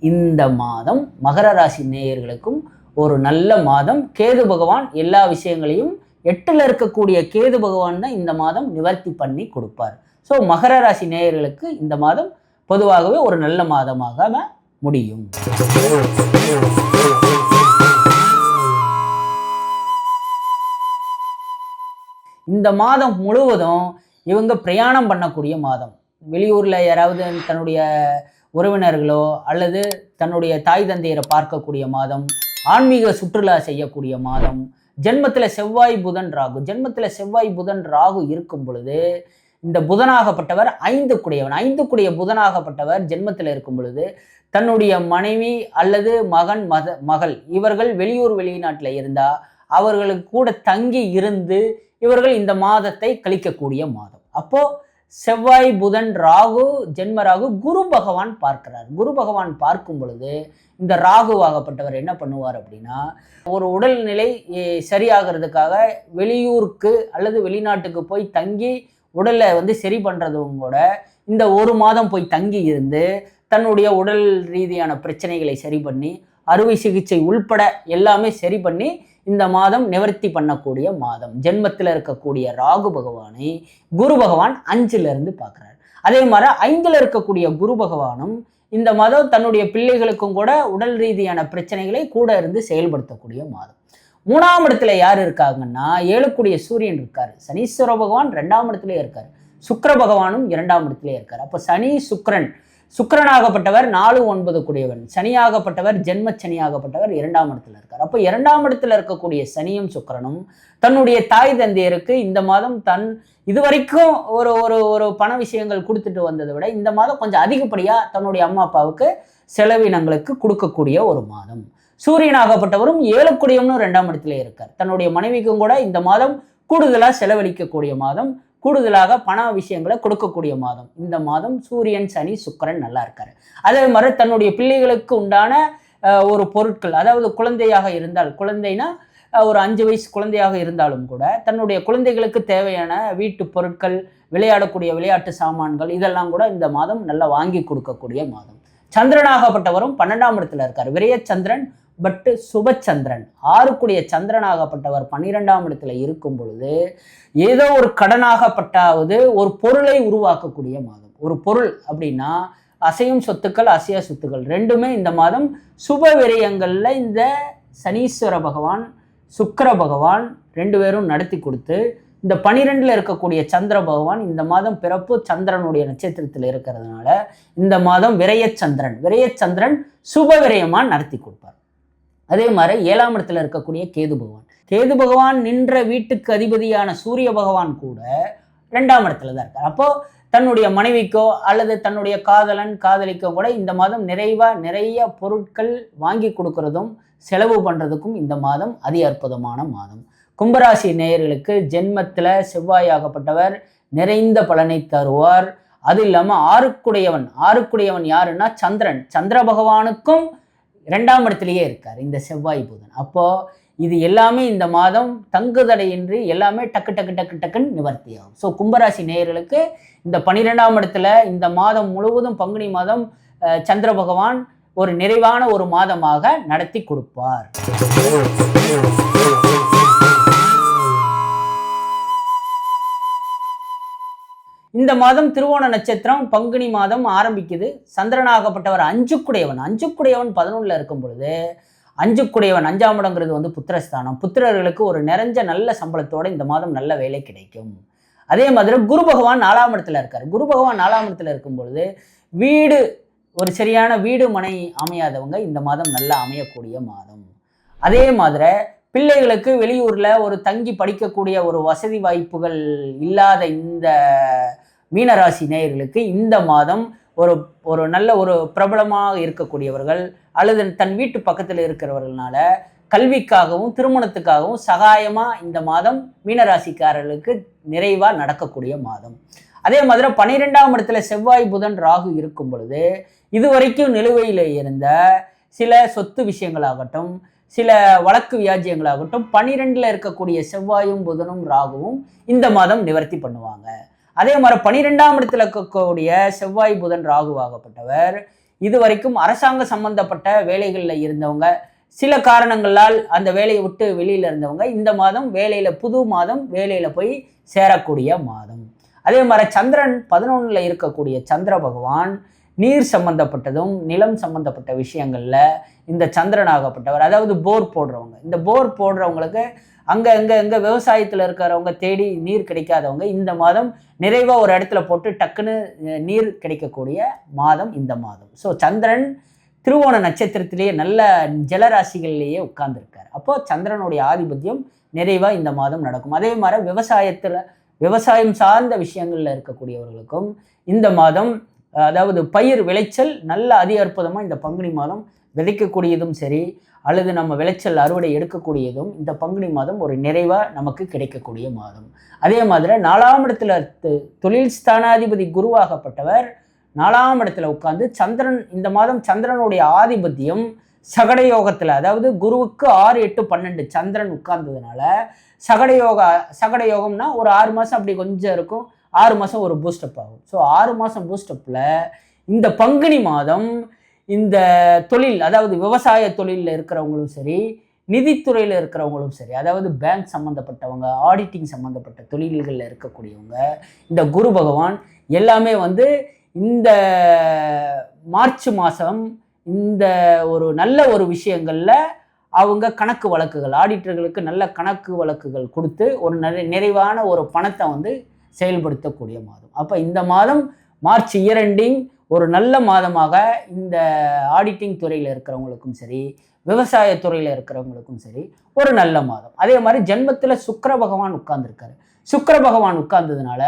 [SPEAKER 1] இந்த மாதம் மகர ராசி நேயர்களுக்கும் ஒரு நல்ல மாதம். கேது பகவான் எல்லா விஷயங்களையும் 8ல் இருக்கக்கூடிய கேது பகவான் தான் இந்த மாதம் நிவர்த்தி பண்ணி கொடுப்பார். ஸோ மகர ராசி நேயர்களுக்கு இந்த மாதம் பொதுவாகவே ஒரு நல்ல மாதமாக முடியும். இந்த மாதம் முழுவதும் இவங்க பிரயாணம் பண்ணக்கூடிய மாதம். வெளியூரில் யாராவது தன்னுடைய உறவினர்களோ அல்லது தன்னுடைய தாய் தந்தையரை பார்க்கக்கூடிய மாதம், ஆன்மீக சுற்றுலா செய்யக்கூடிய மாதம். ஜென்மத்தில் செவ்வாய் புதன் ராகு, ஜென்மத்தில் செவ்வாய் புதன் ராகு இருக்கும் பொழுது இந்த புதனாகப்பட்டவர் 5க்குடையவன், 5க்குடைய புதனாகப்பட்டவர் ஜென்மத்தில் இருக்கும் பொழுது தன்னுடைய மனைவி அல்லது மகன் மகள் இவர்கள் வெளியூர் வெளிநாட்டில் இருந்தால் அவர்களுக்கு கூட தங்கி இருந்து இவர்கள் இந்த மாதத்தை கழிக்கக்கூடிய மாதம். அப்போது செவ்வாய் புதன் ராகு ஜென்ம ராகு குரு பகவான் பார்க்கிறார். குரு பகவான் பார்க்கும் பொழுது இந்த ராகுவாகப்பட்டவர் என்ன பண்ணுவார் அப்படின்னா, ஒரு உடல்நிலை சரியாகிறதுக்காக வெளியூருக்கு அல்லது வெளிநாட்டுக்கு போய் தங்கி உடலை வந்து சரி பண்ணுறதும் கூட இந்த 1 மாதம் போய் தங்கி இருந்து தன்னுடைய உடல் ரீதியான பிரச்சனைகளை சரி பண்ணி அறுவை சிகிச்சை உள்பட எல்லாமே சரி பண்ணி இந்த மாதம் நிவர்த்தி பண்ணக்கூடிய மாதம். ஜென்மத்தில் இருக்கக்கூடிய ராகு பகவானை குரு பகவான் 5லிருந்து பார்க்குறாரு. அதே மாதிரி 5ல் இருக்கக்கூடிய குரு பகவானும் இந்த மாதம் தன்னுடைய பிள்ளைகளுக்கும் கூட உடல் ரீதியான பிரச்சனைகளை கூட இருந்து செயல்படுத்தக்கூடிய மாதம். 3ஆம் இடத்துல யார் இருக்காங்கன்னா 7க்குடைய சூரியன் இருக்காரு. சனீஸ்வர பகவான் 2ஆம் இடத்துலேயே இருக்கார். சுக்கிர பகவானும் 2ஆம் இடத்துலேயே இருக்கார். அப்போ சனி சுக்கிரன் சுக்கிரனாகப்பட்டவர் 4, 9 கூடியவன். சனியாகப்பட்டவர் ஜென்ம சனியாகப்பட்டவர் 2ஆம் இடத்துல இருக்கார். அப்போ 2ஆம் இடத்துல இருக்கக்கூடிய சனியும் சுக்கிரனும் தன்னுடைய தாய் தந்தையருக்கு இந்த மாதம் இதுவரைக்கும் ஒரு ஒரு ஒரு பண விஷயங்கள் கொடுத்துட்டு வந்ததை விட இந்த மாதம் கொஞ்சம் அதிகப்படியா தன்னுடைய அம்மா அப்பாவுக்கு செலவினங்களுக்கு கொடுக்கக்கூடிய ஒரு மாதம். சூரியனாகப்பட்டவரும் 7 கூடியவனும் 2ஆம் இடத்துல இருக்கார். தன்னுடைய மனைவிக்கும் கூட இந்த மாதம் கூடுதலா செலவழிக்கக்கூடிய மாதம், கூடுதலாக பண விஷயங்களை கொடுக்கக்கூடிய மாதம். இந்த மாதம் சூரியன் சனி சுக்கிரன் நல்லா இருக்காரு. அதே மாதிரி தன்னுடைய பிள்ளைகளுக்கு உண்டான ஒரு பொருட்கள், அதாவது குழந்தையாக இருந்தால், குழந்தைனா ஒரு 5 வயசு குழந்தையாக இருந்தாலும் கூட தன்னுடைய குழந்தைகளுக்கு தேவையான வீட்டு பொருட்கள், விளையாடக்கூடிய விளையாட்டு சாமான்கள் இதெல்லாம் கூட இந்த மாதம் நல்லா வாங்கி கொடுக்கக்கூடிய மாதம். சந்திரனாகப்பட்டவரும் 12ஆம் இடத்துல இருக்கார். விரைய சந்திரன் பட் சுபச்சந்திரன். 6 கூடிய சந்திரனாகப்பட்டவர் 12ஆம் இடத்துல இருக்கும் பொழுது ஏதோ ஒரு கடனாகப்பட்டாவது ஒரு பொருளை உருவாக்கக்கூடிய மாதம். ஒரு பொருள் அப்படின்னா அசையும் சொத்துக்கள், அசையா சொத்துக்கள் ரெண்டுமே இந்த மாதம் சுப விரயங்கள்ல இந்த சனீஸ்வர பகவான், சுக்கிர பகவான் 2 பேரும் நடத்தி கொடுத்து, இந்த 12ல இருக்கக்கூடிய சந்திர பகவான் இந்த மாதம் பிறப்பு சந்திரனுடைய நட்சத்திரத்தில் இருக்கிறதுனால இந்த மாதம் விரயச்சந்திரன் சுப விரயமா நடத்தி கொடுப்பார். அதே மாதிரி 7ஆம் இடத்துல இருக்கக்கூடிய கேது பகவான் நின்ற வீட்டுக்கு அதிபதியான சூரிய பகவான் கூட 2ஆம் இடத்துல தான் இருக்கார். அப்போ தன்னுடைய மனைவிக்கோ அல்லது தன்னுடைய காதலன் காதலிக்கோ கூட இந்த மாதம் நிறைய பொருட்கள் வாங்கி கொடுக்கறதும் செலவு பண்றதுக்கும் இந்த மாதம் அதி அற்புதமான மாதம். கும்பராசி நேயர்களுக்கு ஜென்மத்தில் செவ்வாயாகப்பட்டவர் நிறைந்த பலனை தருவார். அது இல்லாமல் 6 யாருன்னா சந்திர பகவானுக்கும் 2ஆம் இடத்திலேயே இருக்கார் இந்த செவ்வாய் புதன். அப்போ இது எல்லாமே இந்த மாதம் தங்குதடையின்றி எல்லாமே டக்குன்னு நிவர்த்தி ஆகும். ஸோ கும்பராசி நேயர்களுக்கு இந்த 12ஆம் இடத்துல இந்த மாதம் முழுவதும் பங்குனி மாதம் சந்திர பகவான் ஒரு நிறைவான ஒரு மாதமாக நடத்தி கொடுப்பார். இந்த மாதம் திருவோண நட்சத்திரம் பங்குனி மாதம் ஆரம்பிக்குது. சந்திரனாகப்பட்டவர் 5 கூடியவன் 11ல் இருக்கும் பொழுது 5ஆம் இடங்கிறது புத்திரஸ்தானம். புத்திரர்களுக்கு ஒரு நிறைஞ்ச நல்ல சம்பளத்தோட இந்த மாதம் நல்ல வேலை கிடைக்கும். அதே மாதிரி குரு பகவான் 4ஆம் இடத்துல இருக்கார். குரு பகவான் 4ஆம் இடத்துல இருக்கும் பொழுது ஒரு சரியான வீடு மனை அமையாதவங்க இந்த மாதம் நல்லா அமையக்கூடிய மாதம். அதே மாதிரி பிள்ளைகளுக்கு வெளியூர்ல ஒரு தங்கி படிக்கக்கூடிய ஒரு வசதி வாய்ப்புகள் இல்லாத இந்த மீனராசி நேயர்களுக்கு இந்த மாதம் ஒரு நல்ல ஒரு பிரபலமாக இருக்கக்கூடியவர்கள் அல்லது தன் வீட்டு பக்கத்தில் இருக்கிறவர்களால கல்விக்காகவும் திருமணத்துக்காகவும் சகாயமா இந்த மாதம் மீனராசிக்காரர்களுக்கு நிறைவா நடக்கக்கூடிய மாதம். அதே மாதிரி 12ஆம் இடத்துல செவ்வாய் புதன் ராகு இருக்கும் பொழுது இதுவரைக்கும் நிலுவையில் இருந்த சில சொத்து விஷயங்களாகட்டும், சில வழக்கு வியாஜ்யங்களாகட்டும் 12ல் இருக்கக்கூடிய செவ்வாயும் புதனும் ராகுவும் இந்த மாதம் நிவர்த்தி பண்ணுவாங்க. அதே மாதிரி 12ஆம் இடத்துல இருக்கக்கூடிய செவ்வாய் புதன் ராகுவாகப்பட்டவர் இதுவரைக்கும் அரசாங்க சம்பந்தப்பட்ட வேலைகளில் இருந்தவங்க, சில காரணங்களால் அந்த வேலையை விட்டு வெளியில இருந்தவங்க இந்த மாதம் புது மாதம் வேலையில போய் சேரக்கூடிய மாதம். அதே மாதிரி சந்திரன் 11ல் இருக்கக்கூடிய சந்திர பகவான் நீர் சம்பந்தப்பட்டதும் நிலம் சம்பந்தப்பட்ட விஷயங்கள்ல இந்த சந்திரனாகப்பட்டவர், அதாவது போர் போடுறவங்க, இந்த போர் போடுறவங்களுக்கு அங்க விவசாயத்தில் இருக்கிறவங்க தேடி நீர் கிடைக்காதவங்க இந்த மாதம் நிறைவா ஒரு இடத்துல போட்டு டக்குன்னு நீர் கிடைக்கக்கூடிய மாதம் இந்த மாதம். ஸோ சந்திரன் திருவோண நட்சத்திரத்திலேயே நல்ல ஜலராசிகள்லேயே உட்கார்ந்துருக்கார். அப்போ சந்திரனுடைய ஆதிபத்தியம் நிறைவா இந்த மாதம் நடக்கும். அதே மாதிரி விவசாயம் சார்ந்த விஷயங்கள்ல இருக்கக்கூடியவர்களுக்கும் இந்த மாதம், அதாவது பயிர் விளைச்சல் நல்ல அதி அற்புதமா இந்த பங்குனி மாதம் விதைக்கக்கூடியதும் சரி அல்லது நம்ம விளைச்சல் அறுவடை எடுக்கக்கூடியதும் இந்த பங்குனி மாதம் ஒரு நிறைவா நமக்கு கிடைக்கக்கூடிய மாதம். அதே மாதிரி 4ஆம் இடத்துல தொழில் ஸ்தானாதிபதி குருவாகப்பட்டவர் 4ஆம் இடத்துல உட்கார்ந்து இந்த மாதம் சந்திரனுடைய ஆதிபத்தியம் சகட யோகத்துல, அதாவது குருவுக்கு 6, 8, 12 சந்திரன் உட்கார்ந்ததுனால சகட யோகம்னா ஒரு 6 மாசம் அப்படி கொஞ்சம் இருக்கும், 6 மாசம் ஒரு பூஸ்டப் ஆகும். ஸோ 6 மாசம் பூஸ்டப்ல இந்த பங்குனி மாதம் இந்த தொழில், அதாவது விவசாய தொழிலில் இருக்கிறவங்களும் சரி, நிதித்துறையில் இருக்கிறவங்களும் சரி, அதாவது பேங்க் சம்மந்தப்பட்டவங்க, ஆடிட்டிங் சம்மந்தப்பட்ட தொழில்களில் இருக்கக்கூடியவங்க, இந்த குரு பகவான் எல்லாமே இந்த மார்ச் மாதம் இந்த ஒரு நல்ல ஒரு விஷயங்கள்ல அவங்க கணக்கு வழக்குகள், ஆடிட்டர்களுக்கு நல்ல கணக்கு வழக்குகள் கொடுத்து ஒரு நிறைவான ஒரு பணத்தை செயல்படுத்தக்கூடிய மாதம். அப்போ இந்த மாதம் மார்ச் இயர் எண்டிங் ஒரு நல்ல மாதமாக இந்த ஆடிட்டிங் துறையில் இருக்கிறவங்களுக்கும் சரி, விவசாயத்துறையில் இருக்கிறவங்களுக்கும் சரி ஒரு நல்ல மாதம். அதே மாதிரி ஜென்மத்தில் சுக்கிர பகவான் உட்கார்ந்துருக்காரு. சுக்கிர பகவான் உட்கார்ந்ததுனால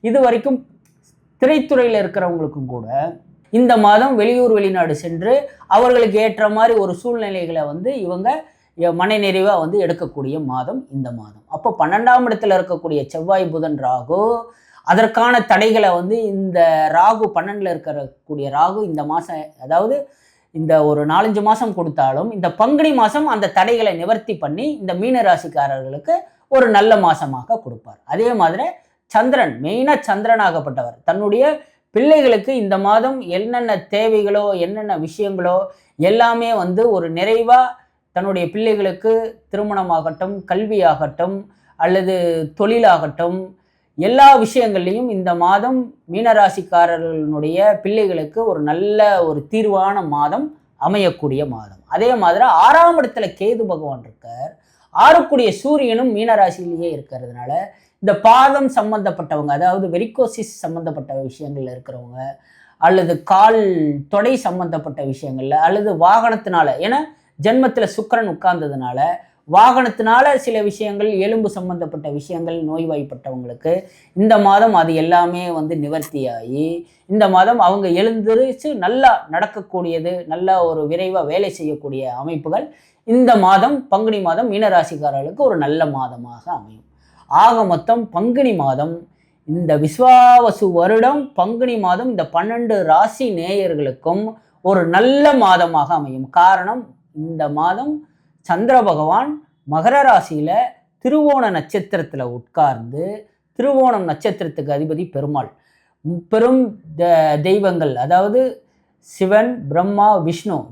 [SPEAKER 1] இது வரைக்கும் திரைத்துறையில் இருக்கிறவங்களுக்கும் கூட இந்த மாதம் வெளியூர் வெளிநாடு சென்று அவர்களுக்கு ஏற்ற மாதிரி ஒரு சூழ்நிலைகளை வந்து இவங்க மன நிறைவாக வந்து எடுக்கக்கூடிய மாதம் இந்த மாதம். அப்போ 12ஆம் இடத்துல இருக்கக்கூடிய செவ்வாய் புதன் ராகு அதற்கான தடைகளை வந்து இந்த ராகு 12ல் இருக்கக்கூடிய ராகு இந்த மாதம், அதாவது இந்த ஒரு 4-5 மாதம் கொடுத்தாலும் இந்த பங்குனி மாதம் அந்த தடைகளை நிவர்த்தி பண்ணி இந்த மீன ராசிக்காரர்களுக்கு ஒரு நல்ல மாதமாக கொடுப்பார். அதே மாதிரி சந்திரன், மெயினாக சந்திரனாகப்பட்டவர் தன்னுடைய பிள்ளைகளுக்கு இந்த மாதம் என்னென்ன தேவைகளோ என்னென்ன விஷயங்களோ எல்லாமே வந்து ஒரு நிறைவாக தன்னுடைய பிள்ளைகளுக்கு திருமணமாகட்டும், கல்வியாகட்டும், அல்லது தொழிலாகட்டும், எல்லா விஷயங்கள்லையும் இந்த மாதம் மீனராசிக்காரர்களுடைய பிள்ளைகளுக்கு ஒரு நல்ல ஒரு தீர்வான மாதம் அமையக்கூடிய மாதம். அதே மாதிரி 6ஆம் இடத்துல கேது பகவான் இருக்கார். 6க்குடைய சூரியனும் மீனராசியிலேயே இருக்கிறதுனால இந்த பாதம் சம்பந்தப்பட்டவங்க, அதாவது வெரிகோசிஸ் சம்பந்தப்பட்ட விஷயங்கள்ல இருக்கிறவங்க, அல்லது கால் தொடை சம்பந்தப்பட்ட விஷயங்கள்ல, அல்லது வாகனத்தினால, ஏன்னா ஜென்மத்தில் சுக்கிரன் உட்கார்ந்ததுனால வாகனத்தினால சில விஷயங்கள், எலும்பு சம்பந்தப்பட்ட விஷயங்கள் நோய்வாய்ப்பட்டவங்களுக்கு இந்த மாதம் அது எல்லாமே வந்து நிவர்த்தியாகி இந்த மாதம் அவங்க எழுந்திருச்சு நல்லா நடக்கக்கூடியது, நல்லா ஒரு விரைவாக வேலை செய்யக்கூடிய அமைப்புகள் இந்த மாதம் பங்குனி மாதம் மீனராசிக்காரர்களுக்கு ஒரு நல்ல மாதமாக அமையும். ஆக மொத்தம் பங்குனி மாதம், இந்த விஸ்வாவசு வருடம் பங்குனி மாதம் இந்த 12 ராசி நேயர்களுக்கும் ஒரு நல்ல மாதமாக அமையும். காரணம், இந்த மாதம் சந்திர பகவான் மகர ராசியில திருவோண நட்சத்திரத்தில் உட்கார்ந்து, திருவோணம் நட்சத்திரத்துக்கு அதிபதி பெருமாள், பெரும் தெய்வங்கள், அதாவது சிவன், பிரம்மா,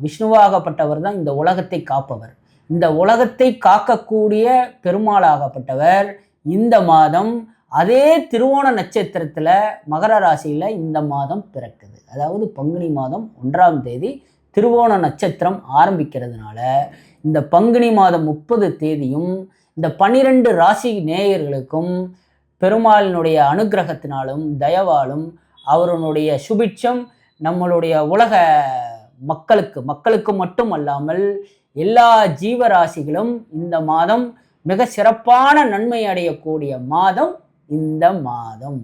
[SPEAKER 1] விஷ்ணுவாகப்பட்டவர் தான் இந்த உலகத்தை காப்பவர். இந்த உலகத்தை காக்கக்கூடிய பெருமாளாகப்பட்டவர் இந்த மாதம் அதே திருவோண நட்சத்திரத்தில் மகர ராசியில் இந்த மாதம் பிறக்குது. அதாவது பங்குனி மாதம் 1ஆம் தேதி திருவோண நட்சத்திரம் ஆரம்பிக்கிறதுனால இந்த பங்குனி மாதம் 30 தேதியும் இந்த 12 ராசி நேயர்களுக்கும் பெருமாளினுடைய அனுகிரகத்தினாலும் தயவாலும் அவருடைய சுபிட்சம் நம்மளுடைய உலக மக்களுக்கு மட்டும் அல்லாமல் எல்லா ஜீவராசிகளும் இந்த மாதம் மிக சிறப்பான நன்மை அடையக்கூடிய மாதம் இந்த மாதம்.